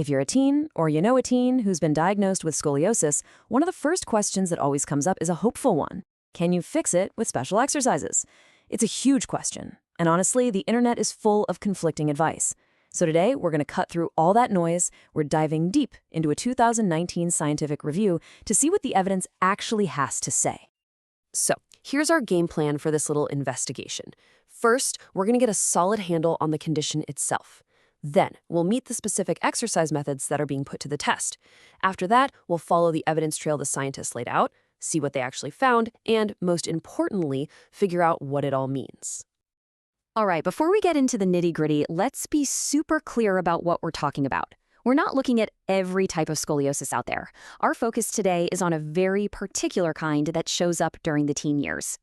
If you're a teen, or you know a teen who's been diagnosed with scoliosis, one of the first questions that always comes up is a hopeful one. Can you fix it with special exercises? It's a huge question, and honestly, the internet is full of conflicting advice. So today, we're going to cut through all that noise. We're diving deep into a 2019 scientific review to see what the evidence actually has to say. So, here's our game plan for this little investigation. First, we're going to get a solid handle on the condition itself. Then, we'll meet the specific exercise methods that are being put to the test. After that, we'll follow the evidence trail the scientists laid out, see what they actually found, and, most importantly, figure out what it all means. All right, before we get into the nitty-gritty, let's be super clear about what we're talking about. We're not looking at every type of scoliosis out there. Our focus today is on a very particular kind that shows up during the teen years.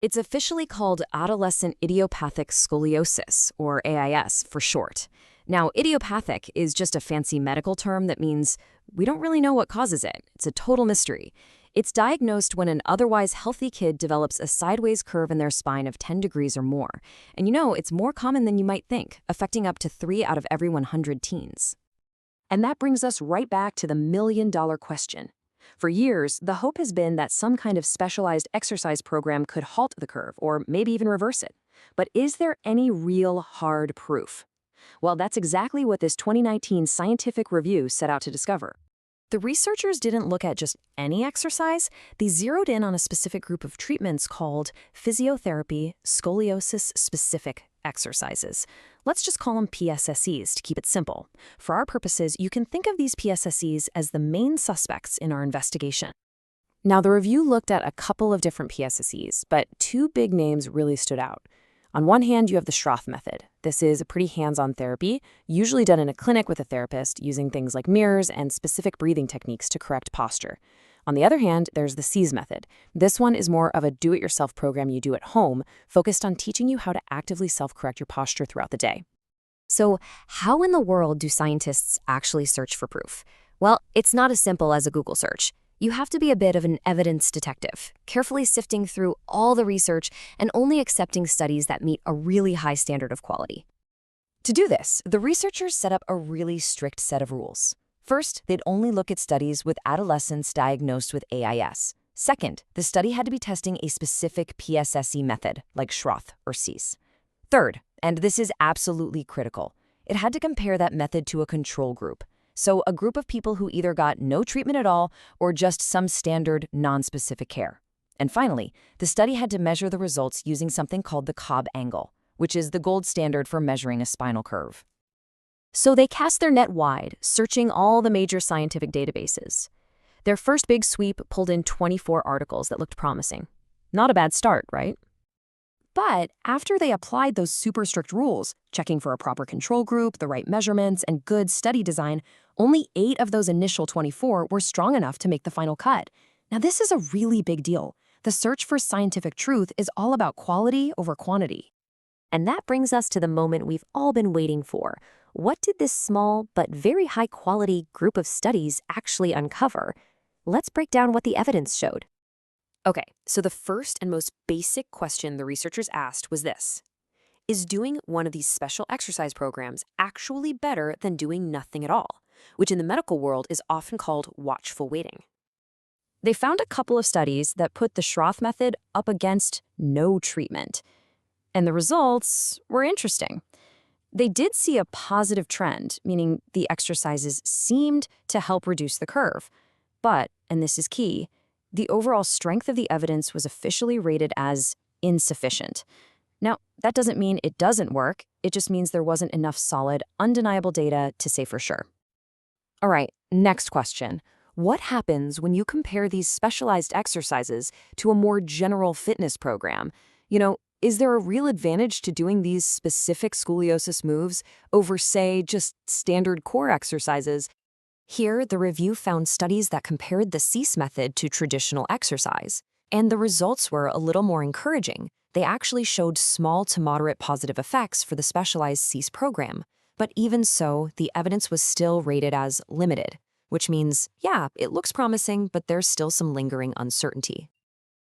It's officially called adolescent idiopathic scoliosis, or AIS for short. Now, idiopathic is just a fancy medical term that means we don't really know what causes it. It's a total mystery. It's diagnosed when an otherwise healthy kid develops a sideways curve in their spine of 10 degrees or more. And it's more common than you might think, affecting up to 3 out of every 100 teens. And that brings us right back to the million-dollar question. For years, the hope has been that some kind of specialized exercise program could halt the curve or maybe even reverse it. But is there any real hard proof? Well, that's exactly what this 2019 scientific review set out to discover. The researchers didn't look at just any exercise. They zeroed in on a specific group of treatments called physiotherapy scoliosis-specific exercises. Let's just call them PSSEs to keep it simple. For our purposes, you can think of these PSSEs as the main suspects in our investigation. Now, the review looked at a couple of different PSSEs, but two big names really stood out. On one hand, you have the Schroth method. This is a pretty hands-on therapy, usually done in a clinic with a therapist, using things like mirrors and specific breathing techniques to correct posture. On the other hand, there's the SEAS method. This one is more of a do-it-yourself program you do at home, focused on teaching you how to actively self-correct your posture throughout the day. So, how in the world do scientists actually search for proof? Well, it's not as simple as a Google search. You have to be a bit of an evidence detective, carefully sifting through all the research and only accepting studies that meet a really high standard of quality. To do this, the researchers set up a really strict set of rules. First, they'd only look at studies with adolescents diagnosed with AIS. Second, the study had to be testing a specific PSSE method, like Schroth or SEAS. Third, and this is absolutely critical, it had to compare that method to a control group. So a group of people who either got no treatment at all or just some standard, non-specific care. And finally, the study had to measure the results using something called the Cobb angle, which is the gold standard for measuring a spinal curve. So they cast their net wide, searching all the major scientific databases. Their first big sweep pulled in 24 articles that looked promising. Not a bad start, right? But after they applied those super strict rules, checking for a proper control group, the right measurements, and good study design, only 8 of those initial 24 were strong enough to make the final cut. Now, this is a really big deal. The search for scientific truth is all about quality over quantity. And that brings us to the moment we've all been waiting for. What did this small but very high-quality group of studies actually uncover? Let's break down what the evidence showed. Okay, so the first and most basic question the researchers asked was this. Is doing one of these special exercise programs actually better than doing nothing at all, which in the medical world is often called watchful waiting? They found a couple of studies that put the Schroth method up against no treatment, and the results were interesting. They did see a positive trend, meaning the exercises seemed to help reduce the curve. But, and this is key, the overall strength of the evidence was officially rated as insufficient. Now, that doesn't mean it doesn't work. It just means there wasn't enough solid, undeniable data to say for sure. All right, next question. What happens when you compare these specialized exercises to a more general fitness program? Is there a real advantage to doing these specific scoliosis moves over, say, just standard core exercises? Here, the review found studies that compared the SEAS method to traditional exercise, and the results were a little more encouraging. They actually showed small to moderate positive effects for the specialized SEAS program. But even so, the evidence was still rated as limited, which means, yeah, it looks promising, but there's still some lingering uncertainty.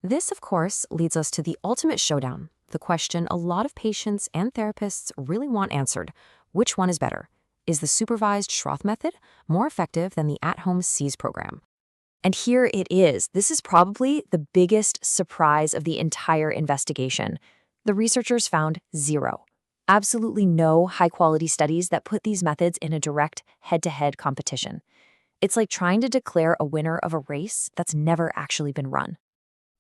This, of course, leads us to the ultimate showdown, the question a lot of patients and therapists really want answered. Which one is better? Is the supervised Schroth method more effective than the at-home SEAS program? And here it is. This is probably the biggest surprise of the entire investigation. The researchers found zero. Absolutely no high-quality studies that put these methods in a direct head-to-head competition. It's like trying to declare a winner of a race that's never actually been run.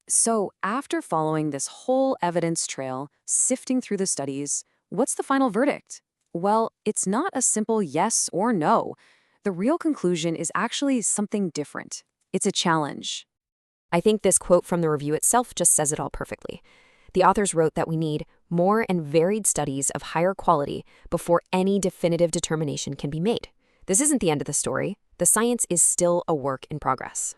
So, after following this whole evidence trail, sifting through the studies, what's the final verdict? Well, it's not a simple yes or no. The real conclusion is actually something different. It's a challenge. I think this quote from the review itself just says it all perfectly. The authors wrote that we need more and varied studies of higher quality before any definitive determination can be made. This isn't the end of the story. The science is still a work in progress.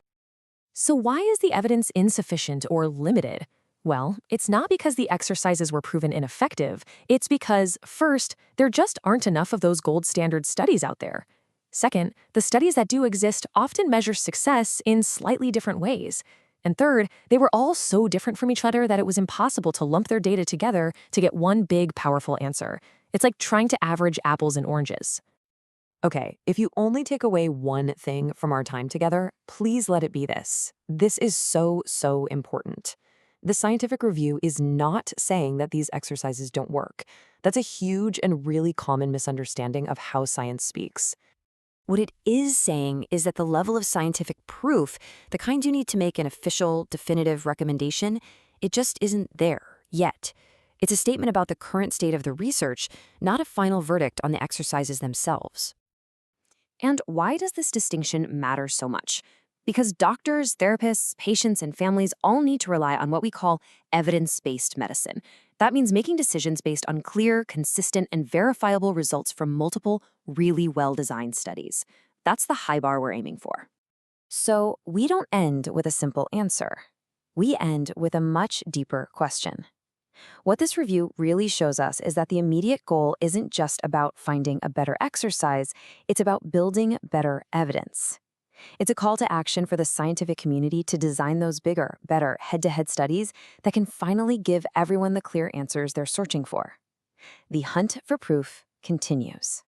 So why is the evidence insufficient or limited? Well, it's not because the exercises were proven ineffective. It's because, first, there just aren't enough of those gold standard studies out there. Second, the studies that do exist often measure success in slightly different ways. And third, they were all so different from each other that it was impossible to lump their data together to get one big, powerful answer. It's like trying to average apples and oranges. Okay, if you only take away one thing from our time together, please let it be this. This is so important. The scientific review is not saying that these exercises don't work. That's a huge and really common misunderstanding of how science speaks. What it is saying is that the level of scientific proof, the kind you need to make an official, definitive recommendation, it just isn't there yet. It's a statement about the current state of the research, not a final verdict on the exercises themselves. And why does this distinction matter so much? Because doctors, therapists, patients, and families all need to rely on what we call evidence-based medicine. That means making decisions based on clear, consistent, and verifiable results from multiple, really well-designed studies. That's the high bar we're aiming for. So we don't end with a simple answer. We end with a much deeper question. What this review really shows us is that the immediate goal isn't just about finding a better exercise, it's about building better evidence. It's a call to action for the scientific community to design those bigger, better head-to-head studies that can finally give everyone the clear answers they're searching for. The hunt for proof continues.